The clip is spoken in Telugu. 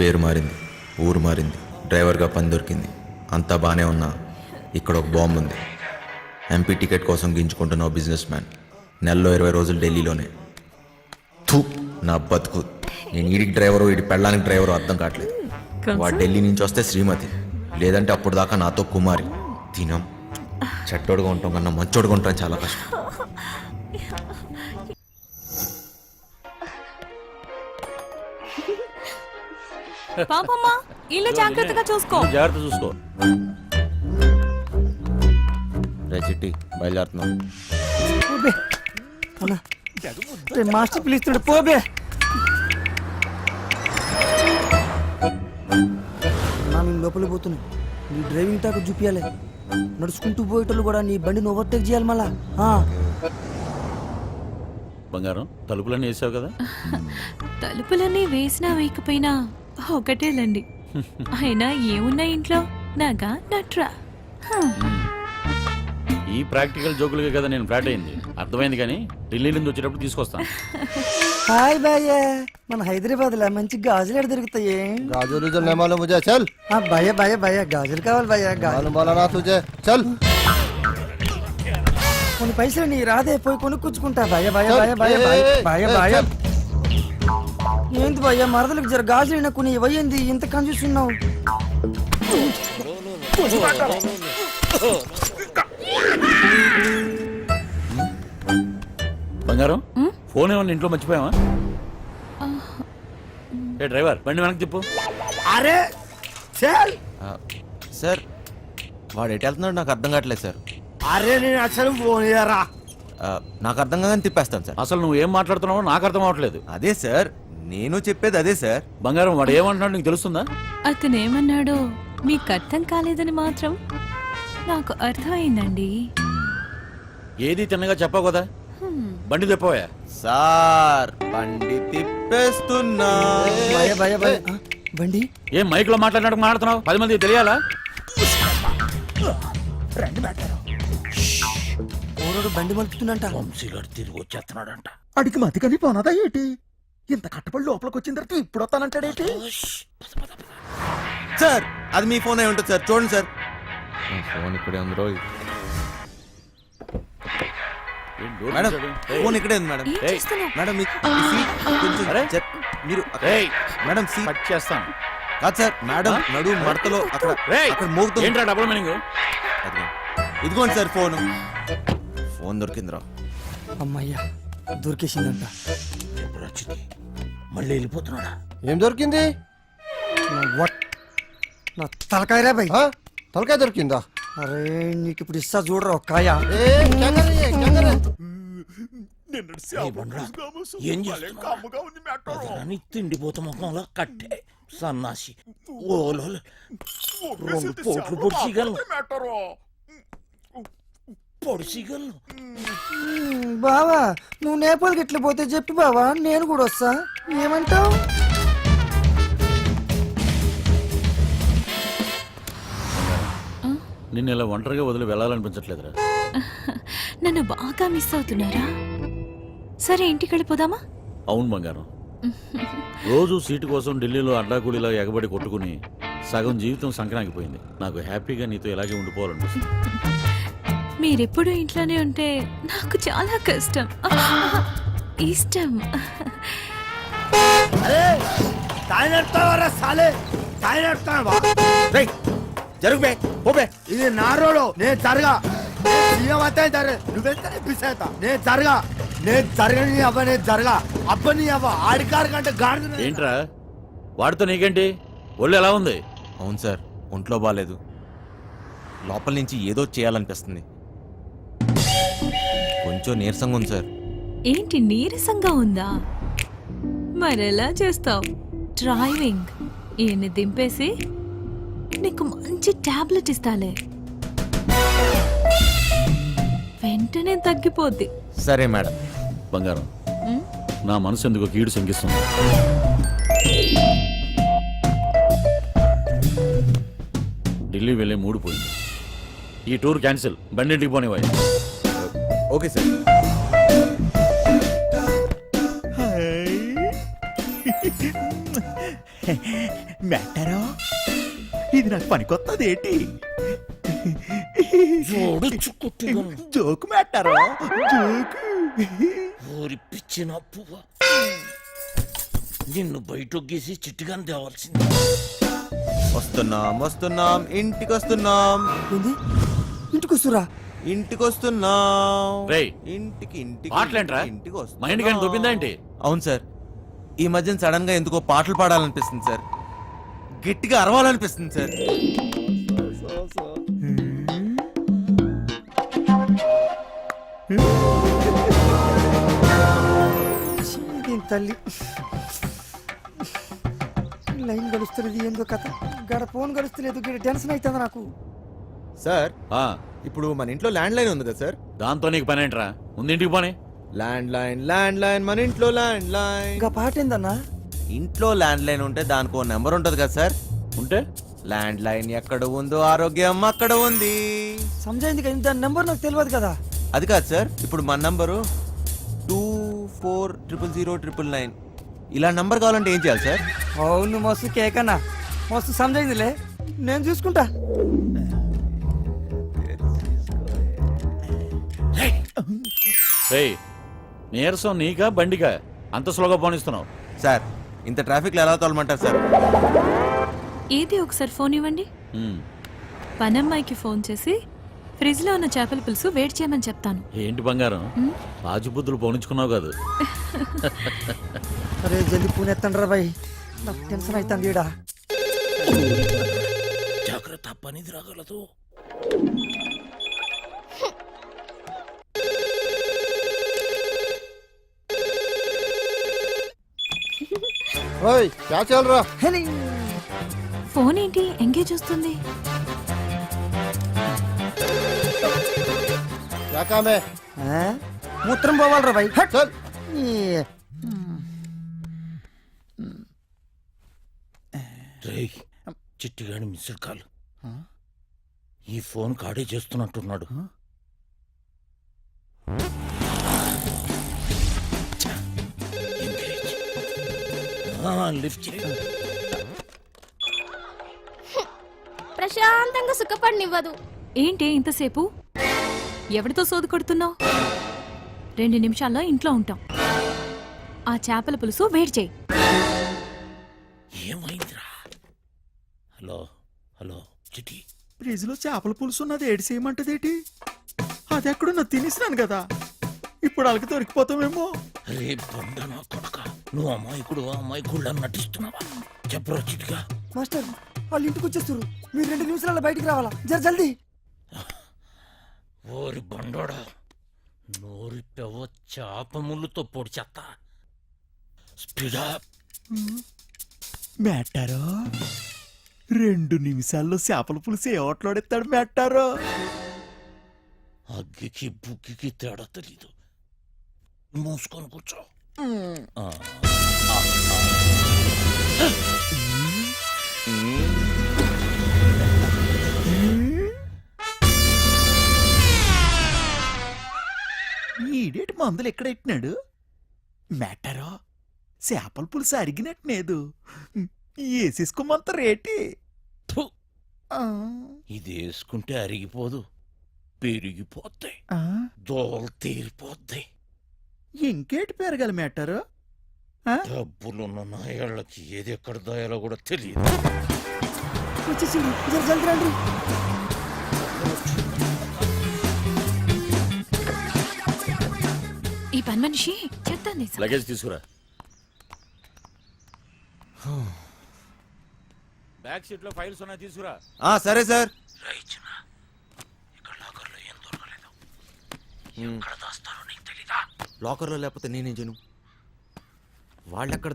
పేరు మారింది, ఊరు మారింది, డ్రైవర్గా పని దొరికింది, అంతా బాగానే ఉన్నా ఇక్కడ ఒక బాంబు ఉంది. ఎంపీ టికెట్ కోసం గింజుకుంటున్న బిజినెస్ మ్యాన్, నెలలో 20 రోజులు ఢిల్లీలోనే. థూ, నా బతుకు. నేను ఈడికి డ్రైవరు, ఈడి పెళ్ళానికి డ్రైవరు అర్థం కావట్లేదు. వాడు ఢిల్లీ నుంచి వస్తే శ్రీమతి, లేదంటే అప్పుడు దాకా నాతో కుమారి. తినం చెట్టోడుగా ఉంటాం కన్నా మంచోడుగా ఉంటాం చాలా కష్టం. పాపమ్మా, ఇల్లు జాగ్రత్తగా చూసుకో. జాగ్రత్త చూసుకో. రే చిట్టి, బయలుదేరుతున్నాం. మాస్టర్ పిలుస్తాడు, పోబే. నేను లోపలికి పోతున్నా. నీ డ్రైవింగ్ తాకు చూపించాలి. నడుచుకుంటూ పోయేటోళ్ళు కూడా నీ బండిని ఓవర్టేక్ చేయాలి మళ్ళా. బంగారం, తలుపులన్నీ వేసావు కదా? తలుపులన్నీ వేసినా వేయకపోయినా ఒకటేలండి. అయినా ఏమున్నా ఇంట్లో నాగా నట్రా. ఈ ప్రాక్టికల్ జోకులుగా కదా నేను ఫ్లాట్ అయింది. అర్థమైంది, కానీ ఢిల్లీ నుంచి వచ్చేటప్పుడు తీసుకొస్తాను. హాయ్ భయ్య, మన హైదరాబాద్ లో మంచి గాజులు ఎక్కడ దొరుకుతాయి? गाजर उजर नहीं मालूम मुझे, चल। భయ్య భయ్య భయ్య గాజులు కావాలి భయ్య. मालूम वाला ना तुझे, चल। కొన్ని పైసలు నీ రాదే, పోయి కొనుక్కొచ్చుకుంటా. భయ్య భయ్య భయ్య భయ్య భయ్య భయ్య భయ్య. ఏంది భయ్య, మరదలకు జర గాజులు కొన్ని ఇవ్వయింది, ఇంత కన్ఫ్యూస్తున్నావు. బంగారం, ఫోన్ ఏమన్నా ఇంట్లో మర్చిపోయావా? ఏ డ్రైవర్, బండి వెనక్కి చెప్పు. అరే చల్. సార్, వాడు ఎటు వెళ్తున్నాడు నాకు అర్థం కావట్లేదు సార్. అరే నేను అసలు ఫోన్ చేయరా. నాకు అర్థం కాగానే తిప్పేస్తాను సార్. అసలు నువ్వు ఏం మాట్లాడుతున్నావో నాకు అర్థం అవ్వట్లేదు. అదే సార్, నేను చెప్పేది అదే సార్. బంగారం, వాడు ఏమంటున్నాడు నీకు తెలుస్తుందా? అతనేమన్నాడో మీకు అర్థం కాలేదని మాత్రం నాకు అర్థమైందండి. ఏది తిన్నగా చెప్పావు కదా. బండి తెప్పవా? సార్, బండి తిప్పేస్తున్నా. భయ్య భయ్య భయ్య. బండి ఏం మైక్ లో మాట్లాడినట్టు మాట్లాడుతున్నావు? 10 మంది తెలియాలా? ఓరోడు బండి మలుపుతుందంట. వంశీగాడు తిరిగి వచ్చేస్తున్నాడంట. అడిగి మతికని పోనదా ఏంటి? ఇంత కట్టపడి లోపలికి వచ్చిన తర్వాత ఇప్పుడు వస్తానంటాడేంటి? సార్, అది మీ ఫోన్ అయి ఉంటుంది సార్, చూడండి సార్. ఫోన్ ఇక్కడే ఉంది రోజు. మేడం, ఫోన్ ఇక్కడే ఉంది మేడం. ఏం చేస్తున్నావ్? మేడం మీ సీట్ కొంచెం మీరు మేడం సీట్ కట్ చేస్తాను. కాదు సార్, మేడం నడు మడతలో అక్కడ అక్కడ మోగుతుంది. ఏంట్రా డబుల్ మీనింగ్? ఇదిగోండి సార్ ఫోన్. ఫోన్ దొరికిందిరా. అమ్మయ్యా, దొరికేసిందంట. మళ్ళీ వెళ్ళిపోతున్నాడా? ఏం దొరికింది? నా తలకాయరా భయ్. తలకాయ దొరికిందా? అరే నీకు ఇప్పుడు ఇస్తా చూడరా ఒక కాయ. ఏం చేస్తున్నావు? తిండిపోత ముఖంలో కట్టే సన్నాసి. ఓలో 2 పోట్లు పొడిచిగలను. బావా, నువ్వు నేపాల్కి ఎట్లా పోతే చెప్పి బావా, నేను కూడా వస్తా. ఏమంటావు? నిన్ను ఇలా ఒంటరిగా వదిలి వెళ్ళాలనిపించట్లేదురా. నన్ను బాగా మిస్ అవుతున్నారా? సరే, ఇంటికి వెళ్ళిపోదామా? అవును బంగారం, రోజు సీటు కోసం ఢిల్లీలో అడ్డాకూలీలా ఎగబడి కొట్టుకుని సగం జీవితం సంక్రాంతిపోయింది. నాకు హ్యాపీగా నీతో ఇలాగే ఉండిపోవాలనిపిస్తుంది. మీరెప్పుడు ఇంట్లోనే ఉంటే నాకు చాలా కష్టం. ఇష్టం. ఇది నా రోడ్, నేను జరగా. నువ్వెంత నేను జరగా. నేను జరగని అవ్వ, నేను జరగా. అబ్బని అవ్వ ఆడికారు కంటే గాడి. ఏంట్రా వాడితో నీకేంటి? ఒళ్ళు ఎలా ఉంది? అవును సార్, ఒంట్లో బాగాలేదు. లోపల నుంచి ఏదో చేయాలనిపిస్తుంది. కొంచెం నీరసంగా ఉంది సార్. ఏంటి నీరసంగా ఉందా? మరెలా చేస్తావు? డ్రైవింగ్ ఈయన్ని దింపేసి నీకు మంచి టాబ్లెట్ ఇస్తాలే, వెంటనే తగ్గిపోద్ది. సరే మేడం. బంగారం, నా మనసు ఎందుకో కీడు శంకిస్తుంది. ఢిల్లీ వెళ్ళే మూడు పోయింది. ఈ టూర్ క్యాన్సిల్. బండింటికి పోనివ్వాలి. Okay sir. మెట్టారో ఇది నాకు పనికొత్తది ఏంటి జోడుచ్చు కుట్టిగా జోకు మెట్టారో జోకు ఊరి పిచ్చిన పువ్వ నిన్ను బయటొగ్గేసి చిట్టుగాని తేవాల్సింది. వస్తున్నాం ఇంటికి వస్తున్నాం ఏంది ఇంటికి వస్తురా? ఇంటికి వస్తున్నాం రేయ్, ఇంటికి ఇంటికి పాటలేంట్రా? ఇంటికి మా ఇంటికి దొబ్బిందా ఏంటి? అవును సార్, ఈ మధ్యన సడన్ గా ఎందుకో పాటలు పాడాలనిపిస్తుంది సార్, గట్టిగా అరవాలనిపిస్తుంది సార్. దీని తల్లి లైన్ గడుస్తున్నది ఏందో కథ, గడ ఫోన్ గడుస్తలేదు, గడ టెన్షన్ అవుతుంది నాకు. సార్ ఆ, ఇప్పుడు మన ఇంట్లో ల్యాండ్ లైన్ ఉంది కదా సార్? దాంతో నీకు పని ఏంట్రా? ముందు ఇంటికి పోనీ. ల్యాండ్ లైన్ మన ఇంట్లో ల్యాండ్ లైన్. ఇంకా పాట ఏందన్నా? ఇంట్లో ల్యాండ్ లైన్ ఉంటే దానికి ఓ నెంబర్ ఉంటుంది కదా సార్? ఉంటే ల్యాండ్ లైన్ ఎక్కడ ఉందో ఆరోగ్యం అక్కడ ఉంది. సమజైంది కదా, దాని నెంబర్ నాకు తెలియదు కదా. అది కాదు సార్, ఇప్పుడు మన నంబరు 240009. ఇలా నంబర్ కావాలంటే ఏం చేయాలి సార్? అవును మస్తు కేకన్నా, మస్తు సమజైందిలే, నేను చూసుకుంటా. రేయ్, నీరసం నీకా బండికా అంత స్లోగా పోనిస్తున్నావు? సార్ ఇంత ట్రాఫిక్ లో ఎలా తోలమంటారు సార్? ఏది ఒకసారి ఫోన్ ఇవ్వండి. ఉమ్, పనమ్మాయికి ఫోన్ చేసి ఫ్రిడ్జ్ లో ఉన్న చేపల పులుసు వేడి చేయమని చెప్తాను. ఏంటి బంగారం, రాజుబుద్ధులు పోనించుకున్నావు కాదు? అరే జల్ది పూనెత్తండి రా బాయ్, నాకు టెన్షన్ అవుతుంది ఈడ. జాగ్రత్త, పనిది రాగలదు. ओए क्या चल रहा? హెలి. ఫోన్ ఏంటి ఎంగేజ్ వస్తుంది? क्या काम है? ఆ? మూత్రం పోవాలరా బాయ్. హట్. चल ఈ. రేయ్, చిట్టిగాని మిస్డ్ కాల్. ఈ ఫోన్ కాడే చేస్తున్నట్టున్నాడు. ఛ, ఎంగేజ్. లిఫ్ట్ చేయి. ప్రశాంతంగా సుఖపడినివ్వదు. ఏంటి ఇంతసేపు? ఎవరితో సోదు కొడుతున్నావు? 2 నిమిషాల్లో ఇంట్లో ఉంటాం. ఆ చేపల పులుసు వేడి చేయి. ఏమైందిరా? హలో హలో చిట్టి, ఫ్రిడ్జ్ లో చేపల పులుసు ఉన్నది ఏడు చేయమంటదేటి? అది ఎక్కడున్నా తినేసినాను కదా, ఇప్పుడు వాళ్ళకి దొరికిపోతామేమో. రే బండ నా కొడక, నువ్వు అమాయకుడు నటిస్తున్నావా? చెప్పరా చిట్టిగా. మాస్టర్ వాళ్ళు ఇంటికి వచ్చేస్తారు, మీరు 2 నిమిషాలలో బయటికి రావాలా, జర జల్దీ. ఓరి బండోడా, నోరి పెవ చేప ముళ్ళుతో పొడి చెత్త. స్పీడా. మెట్టారో 2 నిమిషాల్లో చేపల పులుసు ఏ ఓట్లాడెత్తాడు మెట్టారో. అగ్గికి బుగ్గికి తేడా తెలీదు. మూసుకొని కూర్చో. ఆ. ఈడేటి మందులు ఎక్కడ ఎట్టినాడు మెట్టారో? చేపల పులుసు అరిగినట్లేదు, వేసేసుకోమంత రేటి. థు, ఇది వేసుకుంటే అరిగిపోదు, పెరిగిపోతాయి, దోలు తీరిపోతాయి. ఇంకేటి పెరగాలి మెట్టారో? డబ్బులున్న నాయాళ్ళకి ఏది ఎక్కడ దాయాలో కూడా తెలియదు. వచ్చేసింది, జర జల్దీ రండి. ఈ పని మనిషి చెప్తాను. లగేజ్ తీసుకురా. బ్యాక్ సీట్ లో ఫైల్స్ ఉన్నాయి, తీసుకురా. సరే సార్. రైచిన, ఇక్కడ లాకర్లో ఏం దొరకలేదు. ఎక్కడ దాస్తారో నీకు తెలీదా? లాకర్లో లేకపోతే నేనేం చేయను? వాళ్ళెక్కడ